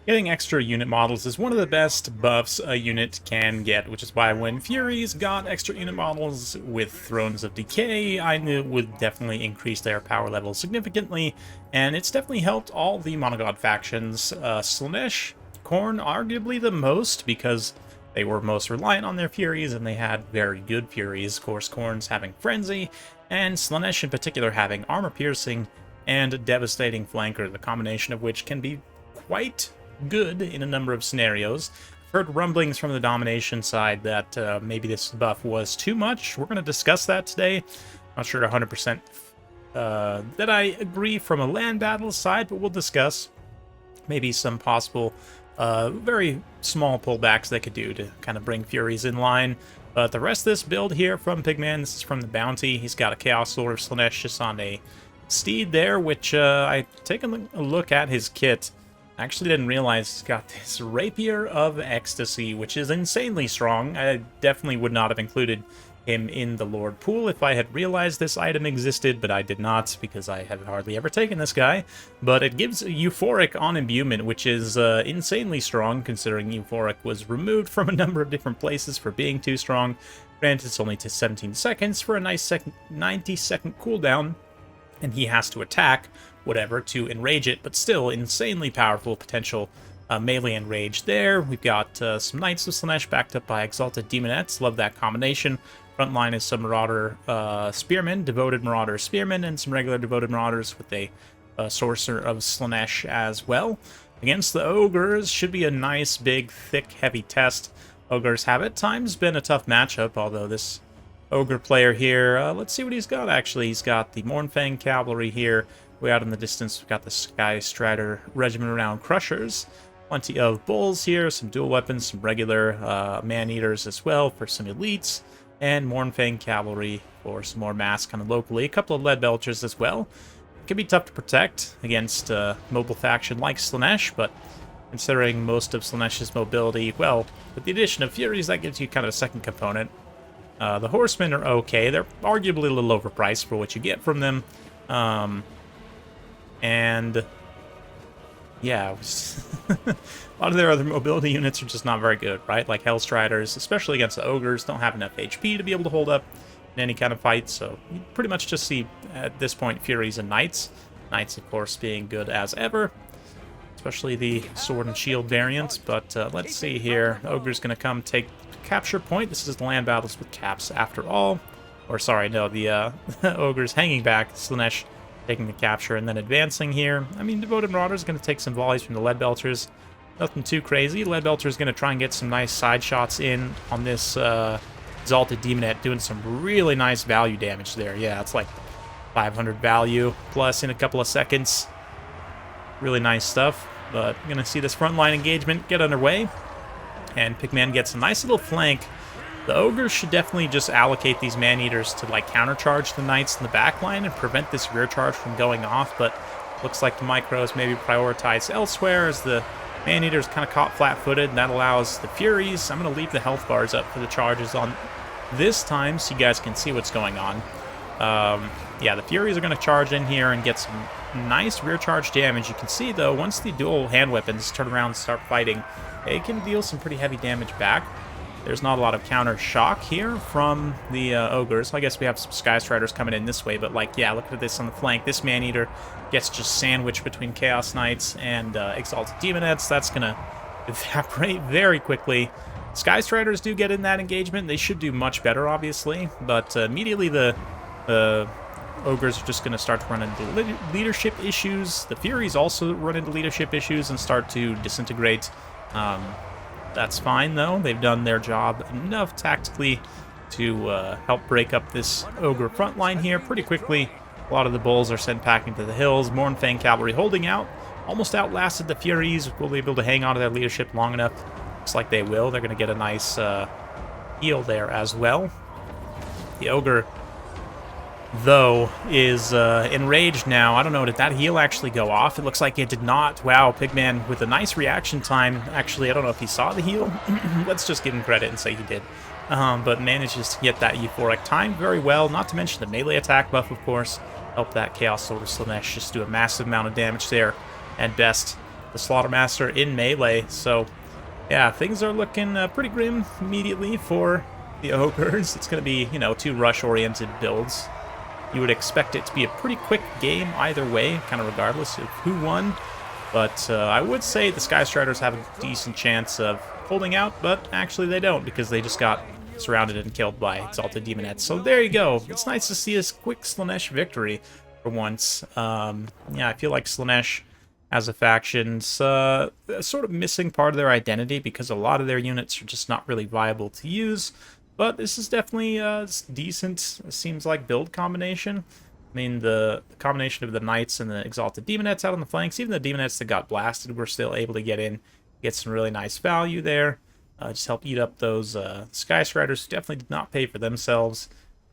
Getting extra unit models is one of the best buffs a unit can get, which is why when Furies got extra unit models with Thrones of Decay, I knew it would definitely increase their power level significantly, and it's definitely helped all the Monogod factions. Slaanesh, Khorne, arguably the most, because they were most reliant on their Furies, and they had very good Furies. Of course, Khorne's having Frenzy, and Slaanesh in particular having Armor Piercing and Devastating Flanker, the combination of which can be quite good in a number of scenarios. I've heard rumblings from the domination side that maybe this buff was too much. We're going to discuss that today. Not sure 100% that I agree from a land battle side, but we'll discuss maybe some possible very small pullbacks they could do to kind of bring Furies in line. But the rest of this build here from Pigman, this is from the Bounty. He's got a Chaos Lord of Slaanesh just on a steed there, which I taken a look at his kit. I actually didn't realize he's got this Rapier of Ecstasy, which is insanely strong. I definitely would not have included him in the Lord pool if I had realized this item existed, but I did not because I have hardly ever taken this guy. But it gives Euphoric on Imbuement, which is insanely strong, considering Euphoric was removed from a number of different places for being too strong. Granted, it's only to 17 seconds for a nice 90-second cooldown, and he has to attack whatever to enrage it, but still insanely powerful potential melee enrage there. We've got some Knights of Slaanesh backed up by Exalted Demonettes. Love that combination. Front line is some Marauder Spearmen, Devoted Marauder Spearmen, and some regular Devoted Marauders with a Sorcerer of Slaanesh as well. Against the Ogres, should be a nice, big, thick, heavy test. Ogres have at times been a tough matchup, although this Ogre player here, let's see what he's got actually. He's got the Mournfang Cavalry here. Way out in the distance, we've got the Sky Strider Regiment Renowned Crushers. Plenty of Bulls here, some dual weapons, some regular Man-Eaters as well for some elites, and Mournfang Cavalry for some more mass kind of locally. A couple of Lead Belchers as well. It can be tough to protect against a mobile faction like Slaanesh, but considering most of Slaanesh's mobility, well, with the addition of Furies, that gives you kind of a second component. The Horsemen are okay. They're arguably a little overpriced for what you get from them. And yeah, a lot of their other mobility units are just not very good, right? Like Hellstriders, especially against the Ogres, don't have enough HP to be able to hold up in any kind of fight, so you pretty much just see, at this point, Furies and Knights. Knights, of course, being good as ever, especially the Sword and Shield variant, but let's see here. The Ogre's going to come take capture point. This is the land battles with caps after all. Or, sorry, no, the Ogre's hanging back, Slaanesh taking the capture and then advancing here. I mean, Devoted Marauder is going to take some volleys from the Lead Belchers. Nothing too crazy. Lead Belcher is going to try and get some nice side shots in on this Exalted Demonette, doing some really nice value damage there. Yeah, it's like 500 value plus in a couple of seconds. Really nice stuff. But I'm going to see this frontline engagement get underway. And Pigman gets a nice little flank. The Ogres should definitely just allocate these Man-Eaters to like countercharge the Knights in the backline and prevent this rear charge from going off, but looks like the Micros maybe prioritize elsewhere as the Man-Eater's kind of caught flat-footed, and that allows the Furies. I'm going to leave the health bars up for the charges on this time so you guys can see what's going on. Yeah, the Furies are going to charge in here and get some nice rear charge damage. You can see, though, once the dual hand weapons turn around and start fighting, they can deal some pretty heavy damage back. There's not a lot of counter shock here from the Ogres. I guess we have some Sky Striders coming in this way, but like, yeah, look at this on the flank. This Man-Eater gets just sandwiched between Chaos Knights and Exalted Demonettes. That's going to evaporate very quickly. Sky Striders do get in that engagement. They should do much better, obviously, but immediately the Ogres are just going to start to run into leadership issues. The Furies also run into leadership issues and start to disintegrate. That's fine, though. They've done their job enough tactically to help break up this Ogre front line here pretty quickly. A lot of the Bulls are sent packing to the hills. Mournfang Cavalry holding out. Almost outlasted the Furies. Will be able to hang on to their leadership long enough. Looks like they will. They're going to get a nice heal there as well. The Ogre, though, is enraged now. I don't know, did that heal actually go off? It looks like it did not. Wow, Pigman with a nice reaction time. Actually, I don't know if he saw the heal. Let's just give him credit and say he did. But manages to get that euphoric time very well. Not to mention the melee attack buff, of course. Help that Chaos Sword of Slaanesh just do a massive amount of damage there. At best, the the Slaughtermaster in melee. So, yeah, things are looking pretty grim immediately for the Ogres. It's going to be, you know, 2 rush-oriented builds. You would expect it to be a pretty quick game either way, kind of regardless of who won. But I would say the Sky Striders have a decent chance of holding out, but actually they don't, because they just got surrounded and killed by Exalted Demonettes. So there you go. It's nice to see a quick Slaanesh victory for once. Yeah, I feel like Slaanesh as a faction's sort of missing part of their identity, because a lot of their units are just not really viable to use. But this is definitely decent, it seems like, build combination. I mean, the combination of the Knights and the Exalted Demonettes out on the flanks, even the Demonettes that got blasted were still able to get in, get some really nice value there. Just help eat up those Sky Striders, who definitely did not pay for themselves.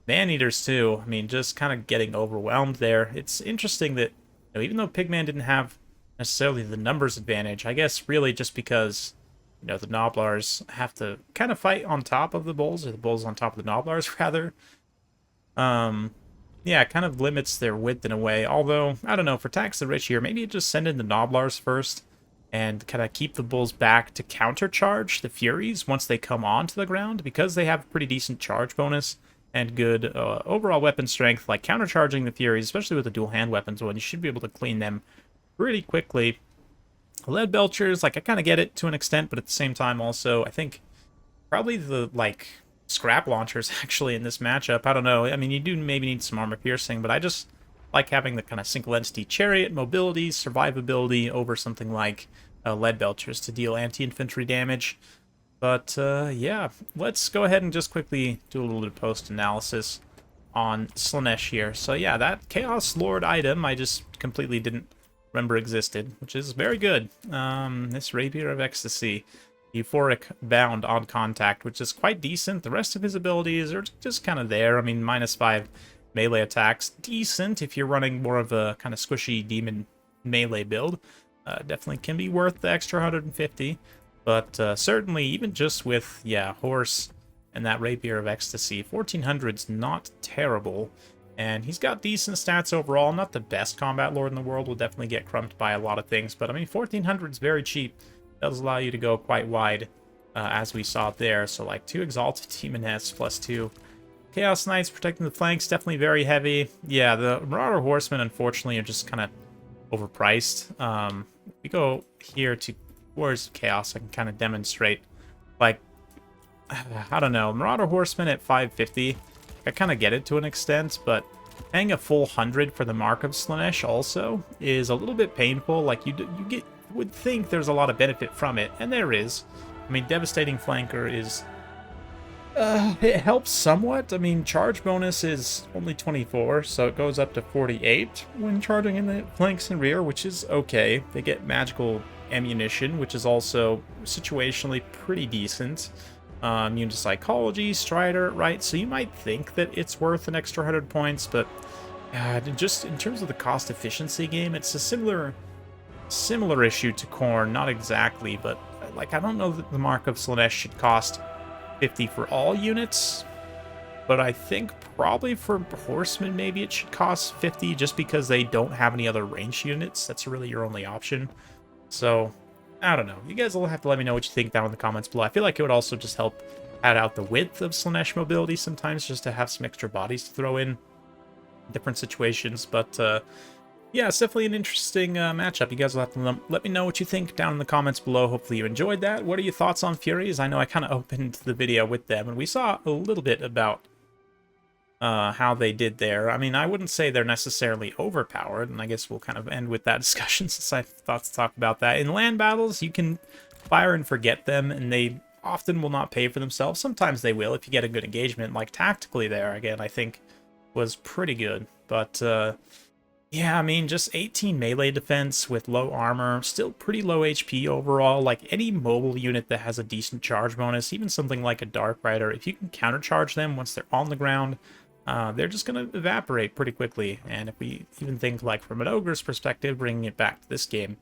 Man-Eaters, too. I mean, just kind of getting overwhelmed there. It's interesting that, you know, even though Pigman didn't have necessarily the numbers advantage, I guess really just because, you know, the Noblars have to kind of fight on top of the Bulls, or the Bulls on top of the Noblars, rather. Yeah, it kind of limits their width in a way. Although, I don't know, for Tax the Rich here, maybe just send in the Noblars first and kind of keep the Bulls back to countercharge the Furies once they come onto the ground, because they have a pretty decent charge bonus and good overall weapon strength. Like, countercharging the Furies, especially with the dual hand weapons one, you should be able to clean them pretty quickly. Lead Belchers, like, I kind of get it to an extent, but at the same time also, I think probably the, like, scrap launchers actually in this matchup. I don't know. I mean, you do maybe need some armor piercing, but I just like having the kind of single entity chariot, mobility, survivability over something like lead belchers to deal anti-infantry damage. But yeah, let's go ahead and just quickly do a little bit of post-analysis on Slaanesh here. So yeah, that Chaos Lord item I just completely didn't remember existed, which is very good. This Rapier of Ecstasy, Euphoric Bound on contact, which is quite decent. The rest of his abilities are just kind of there. I mean, -5 melee attacks, decent if you're running more of a kind of squishy demon melee build. Definitely can be worth the extra 150, but certainly even just with, yeah, Horse and that Rapier of Ecstasy, 1400's not terrible. And he's got decent stats overall. Not the best combat lord in the world, will definitely get crumped by a lot of things, but I mean, 1400's very cheap. Does allow you to go quite wide, as we saw there. So like 2 Exalted Demonettes plus 2 Chaos Knights protecting the flanks, definitely very heavy. Yeah, the Marauder Horsemen, unfortunately, are just kind of overpriced. If we go here to Wars of Chaos, I can kind of demonstrate, like, I don't know, Marauder Horsemen at 550, I kind of get it to an extent, but paying a full 100 for the Mark of Slaanesh also is a little bit painful. Like, would think there's a lot of benefit from it, and there is. I mean, Devastating Flanker is... it helps somewhat. I mean, charge bonus is only 24, so it goes up to 48 when charging in the flanks and rear, which is okay. They get magical ammunition, which is also situationally pretty decent. Immune to Psychology, Strider, right? So you might think that it's worth an extra 100 points, but just in terms of the cost efficiency game, it's a similar issue to Khorne. Not exactly, but like, I don't know that the Mark of Slaanesh should cost 50 for all units, but I think probably for Horsemen maybe it should cost 50, just because they don't have any other ranged units. That's really your only option. So I don't know. You guys will have to let me know what you think down in the comments below. I feel like it would also just help add out the width of Slaanesh mobility sometimes, just to have some extra bodies to throw in different situations. But yeah, it's definitely an interesting matchup. You guys will have to let me know what you think down in the comments below. Hopefully you enjoyed that. What are your thoughts on Furies? I know I kind of opened the video with them, and we saw a little bit about how they did there. I mean, I wouldn't say they're necessarily overpowered, and I guess we'll kind of end with that discussion since I thought to talk about that. In land battles, you can fire and forget them, and they often will not pay for themselves. Sometimes they will if you get a good engagement. Like, tactically there, again, I think was pretty good. But yeah, I mean, just 18 melee defense with low armor, still pretty low HP overall. Like, any mobile unit that has a decent charge bonus, even something like a Dark Rider, if you can countercharge them once they're on the ground, they're just going to evaporate pretty quickly. And if we even think, like, from an Ogre's perspective, bringing it back to this game,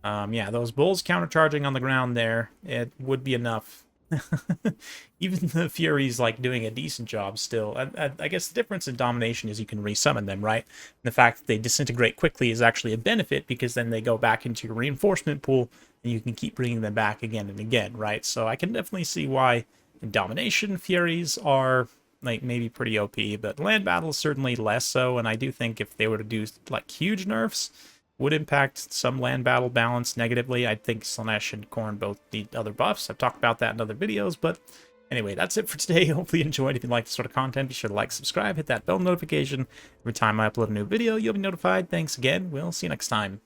yeah, those Bulls countercharging on the ground there, it would be enough Even the Fury's like doing a decent job still. I guess the difference in domination is you can resummon them, right? And the fact that they disintegrate quickly is actually a benefit because then they go back into your reinforcement pool and you can keep bringing them back again and again, right? So I can definitely see why in domination Furies are like maybe pretty OP, but land battles certainly less so. And I do think if they were to do like huge nerfs, would impact some land battle balance negatively. I think Slaanesh and Khorne both need other buffs. I've talked about that in other videos, but anyway, that's it for today. Hopefully you enjoyed. If you like this sort of content, be sure to like, subscribe, hit that bell notification. Every time I upload a new video, you'll be notified. Thanks again. We'll see you next time.